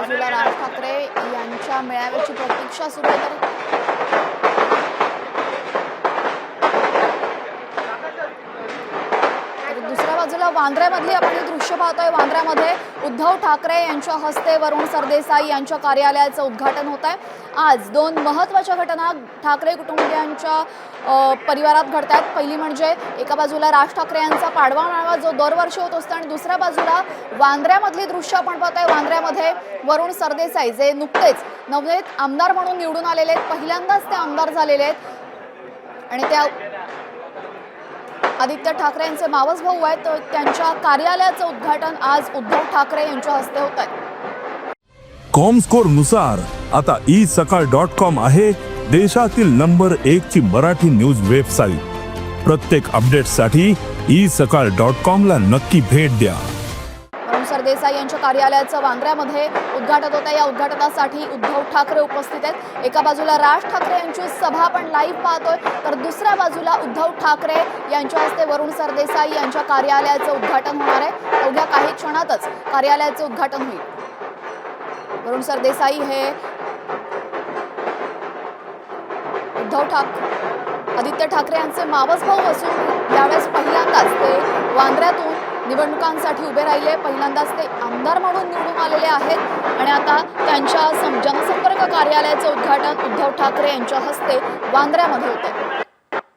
बाजूला राज ठाकरे यांच्या मेळाव्याची प्रतीक्षा सुरू आहे, तर दुसऱ्या बाजूला वांद्र्यामधली आपण हे दृश्य पाहतोय। वांद्र्यामध्ये उद्धव ठाकरे यांच्या हस्ते वरुण सरदेसाई यांच्या कार्यालयाचं उद्घाटन होत आहे। आज दोन महत्त्वाच्या घटना ठाकरे कुटुंबियांच्या परिवारात घडतात। पहिली म्हणजे एका बाजूला राज ठाकरे यांचा पाडवा मेळावा जो दरवर्षी होत असतो आणि दुसऱ्या बाजूला वांद्र्यामधली दृश्य आपण पाहतोय। वांद्र्यामध्ये वरुण सरदेसाई जे नुकतेच नवनीत आमदार म्हणून निवडून आलेले आहेत, पहिल्यांदाच ते आमदार झालेले आहेत आणि त्या आदित्य ठाकरे यांचे मावस भाऊ आहेत, तर त्यांच्या कार्यालयाचं उद्घाटन आज उद्धव ठाकरे यांच्या हस्ते होत आहे। कॉमस्कोर नुसार आता isakal.com आहे देशातील नंबर 1 ची मराठी न्यूज वेबसाईट। प्रत्येक अपडेटसाठी isakal.com ला नक्की भेट द्या। वरुण सरदेसाई यांच्या कार्यालयाचं वांद्र्यामध्ये उद्घाटन होत आहे। या उद्घाटनासाठी उद्धव ठाकरे उपस्थित आहेत। एका बाजूला राज ठाकरे यांची सभा आपण लाईव्ह पाहतोय, तर दुसऱ्या बाजूला उद्धव ठाकरे यांच्या हस्ते वरुण सरदेसाई यांच्या कार्यालयाचं उद्घाटन होणार आहे। अवघ्या काही क्षणातच कार्यालयाचं उद्घाटन होईल। वरुण सरदेसाई हे उद्धव ठाकरे आदित्य ठाकरे यांचे मावस भाऊ असून यावेळेस पहिल्यांदाच ते वांद्र्यातून निवडणुकांसाठी उभे राहिले, पहिल्यांदाच ते आमदार म्हणून निवडून आलेले आहेत आणि आता त्यांच्या जनसंपर्क कार्यालयाचं उद्घाटन उद्धव ठाकरे यांच्या हस्ते वांद्र्यामध्ये होते।